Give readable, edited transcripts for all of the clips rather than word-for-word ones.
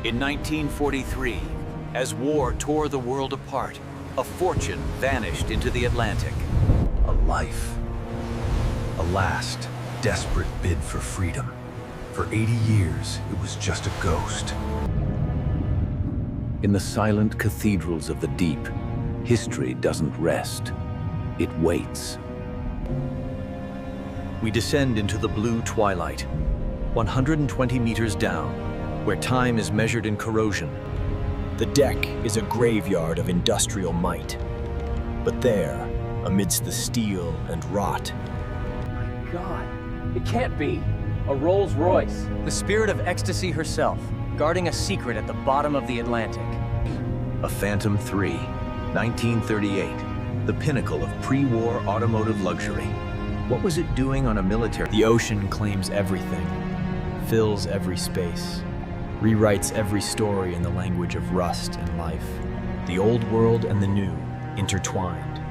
In 1943, as war tore the world apart, a fortune vanished into the Atlantic. A life. A last, desperate bid for freedom. For 80 years, it was just a ghost. In the silent cathedrals of the deep, history doesn't rest. It waits. We descend into the blue twilight, 120 meters down, where time is measured in corrosion. The deck is a graveyard of industrial might. But there, amidst the steel and rot... My God, it can't be. A Rolls-Royce. The spirit of ecstasy herself, guarding a secret at the bottom of the Atlantic. A Phantom III, 1938, the pinnacle of pre-war automotive luxury. What was it doing on a military... The ocean claims everything, fills every space, rewrites every story in the language of rust and life. The old world and the new, intertwined.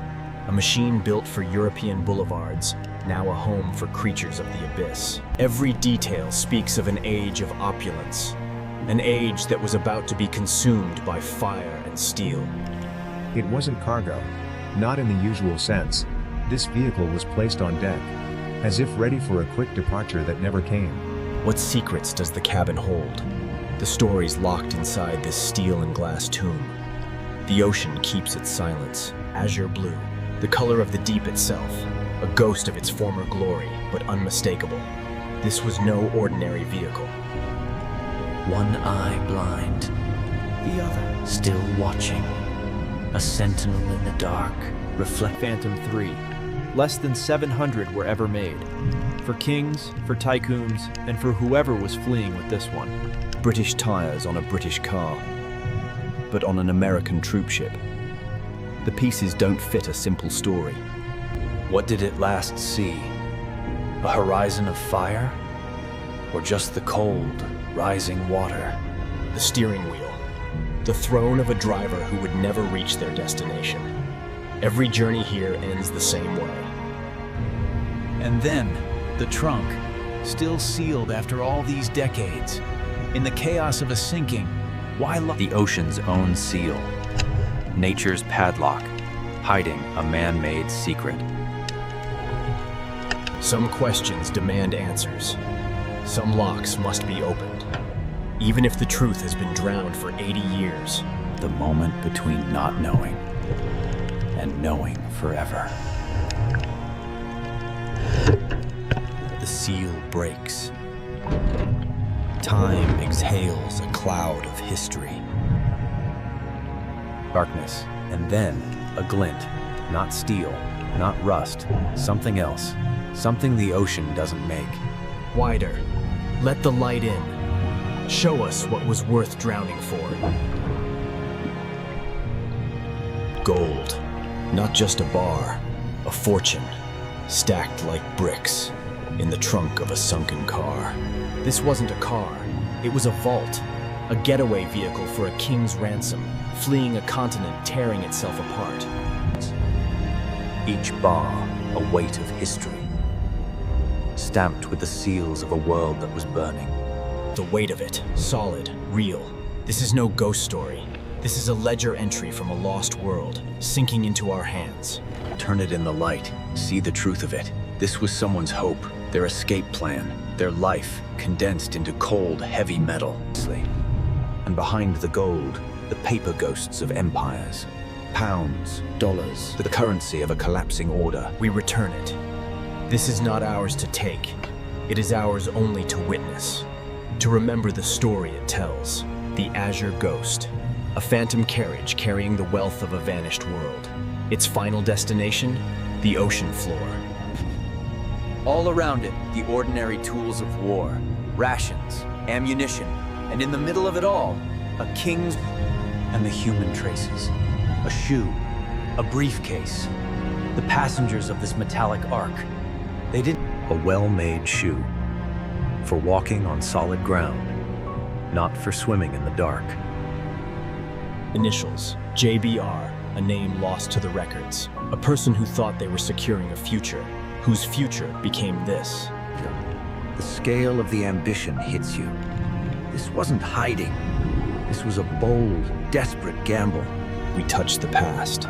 A machine built for European boulevards, now a home for creatures of the abyss. Every detail speaks of an age of opulence, an age that was about to be consumed by fire and steel. It wasn't cargo, not in the usual sense. This vehicle was placed on deck, as if ready for a quick departure that never came. What secrets does the cabin hold? The stories locked inside this steel and glass tomb. The ocean keeps its silence, azure blue, the color of the deep itself, a ghost of its former glory, but unmistakable. This was no ordinary vehicle. One eye blind, the other still watching. A sentinel in the dark, reflect. Phantom III. Less than 700 were ever made. For kings, for tycoons, and for whoever was fleeing with this one. British tires on a British car, but on an American troop ship. The pieces don't fit a simple story. What did it last see? A horizon of fire? Or just the cold, rising water? The steering wheel. The throne of a driver who would never reach their destination. Every journey here ends the same way. And then, the trunk, still sealed after all these decades. In the chaos of a sinking, why The ocean's own seal. Nature's padlock, hiding a man-made secret. Some questions demand answers. Some locks must be opened. Even if the truth has been drowned for 80 years. The moment between not knowing and knowing forever. The seal breaks. Time exhales a cloud of history. Darkness, and then a glint. Not steel, not rust, something else. Something the ocean doesn't make. Wider. Let the light in. Show us what was worth drowning for. Gold. Not just a bar, a fortune, stacked like bricks in the trunk of a sunken car. This wasn't a car, it was a vault, a getaway vehicle for a king's ransom, fleeing a continent tearing itself apart. Each bar, a weight of history, stamped with the seals of a world that was burning. The weight of it, solid, real. This is no ghost story. This is a ledger entry from a lost world, sinking into our hands. Turn it in the light, see the truth of it. This was someone's hope, their escape plan, their life condensed into cold, heavy metal. And behind the gold, the paper ghosts of empires. Pounds, dollars, the currency of a collapsing order. We return it. This is not ours to take. It is ours only to witness. To remember the story it tells. The Azure Ghost. A phantom carriage carrying the wealth of a vanished world. Its final destination, the ocean floor. All around it, the ordinary tools of war. Rations, ammunition, and in the middle of it all, a king's... And the human traces. A shoe, a briefcase. The passengers of this metallic ark. They didn't... A well-made shoe. For walking on solid ground. Not for swimming in the dark. Initials, JBR, a name lost to the records. A person who thought they were securing a future, whose future became this. The scale of the ambition hits you. This wasn't hiding. This was a bold, desperate gamble. We touched the past,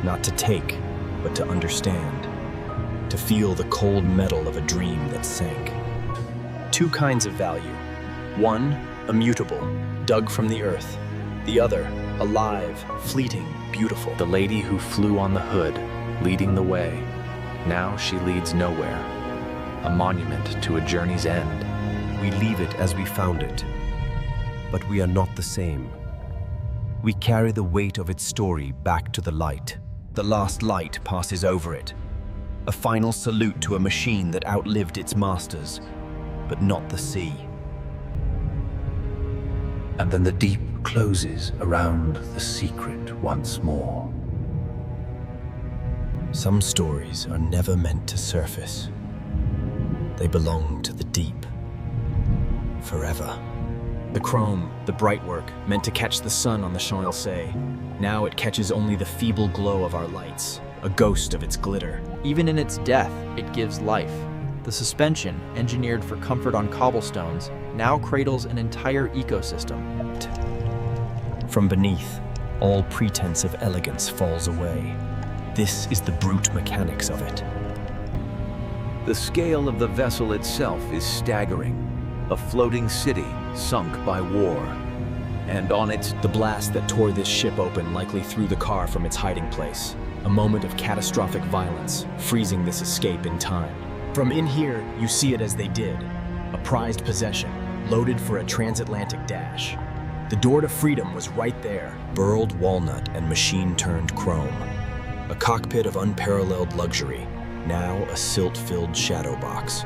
not to take, but to understand, to feel the cold metal of a dream that sank. Two kinds of value. One, immutable, dug from the earth. The other, alive, fleeting, beautiful. The lady who flew on the hood, leading the way. Now she leads nowhere. A monument to a journey's end. We leave it as we found it, but we are not the same. We carry the weight of its story back to the light. The last light passes over it. A final salute to a machine that outlived its masters, but not the sea. And then the deep closes around the secret once more. Some stories are never meant to surface. They belong to the deep, forever. The chrome, the bright work, meant to catch the sun on the Champs-Élysées. Now it catches only the feeble glow of our lights, a ghost of its glitter. Even in its death, it gives life. The suspension, engineered for comfort on cobblestones, now cradles an entire ecosystem. From beneath, all pretense of elegance falls away. This is the brute mechanics of it. The scale of the vessel itself is staggering. A floating city sunk by war. And on it, The blast that tore this ship open likely threw the car from its hiding place. A moment of catastrophic violence, freezing this escape in time. From in here, you see it as they did. A prized possession, loaded for a transatlantic dash. The door to freedom was right there. Burled walnut and machine-turned chrome. A cockpit of unparalleled luxury, now a silt-filled shadow box.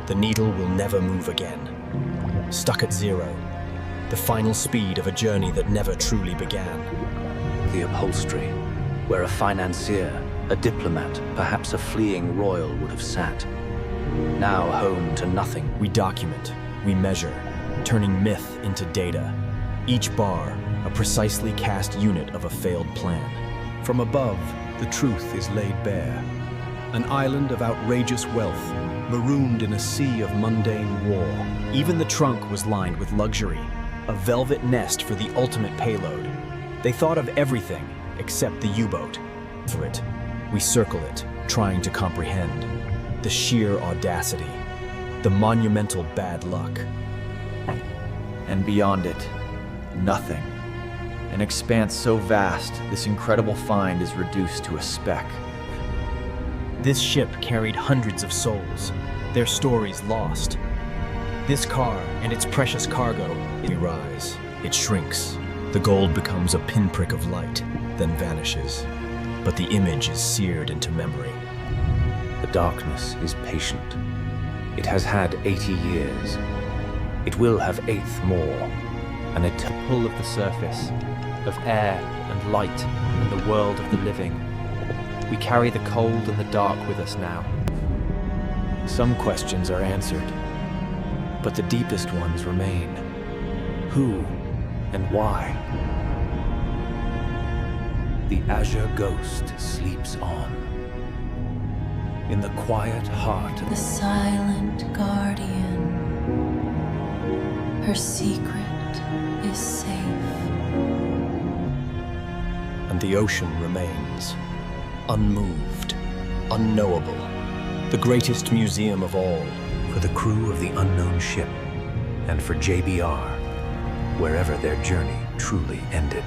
The needle will never move again. Stuck at zero. The final speed of a journey that never truly began. the upholstery, where a financier, a diplomat, perhaps a fleeing royal would have sat. Now home to nothing. We document, we measure, turning myth into data. Each bar, a precisely cast unit of a failed plan. From above, the truth is laid bare. An island of outrageous wealth, marooned in a sea of mundane war. Even the trunk was lined with luxury, a velvet nest for the ultimate payload. They thought of everything except the U-boat. For it, we circle it, trying to comprehend. The sheer audacity, the monumental bad luck. And beyond it, nothing. An expanse so vast, this incredible find is reduced to a speck. This ship carried hundreds of souls, their stories lost. This car and its precious cargo, it rise, it shrinks. The gold becomes a pinprick of light, then vanishes. But the image is seared into memory. The darkness is patient. It has had 80 years. It will have 8 more. And it Pull of the surface, of air and light and the world of the living. We carry the cold and the dark with us now. Some questions are answered, but the deepest ones remain. Who and why? The azure ghost sleeps on. In the quiet heart of The silent guardian. Her secret is safe. And the ocean remains, unmoved, unknowable, the greatest museum of all. for the crew of the unknown ship, and for JBR, wherever their journey truly ended.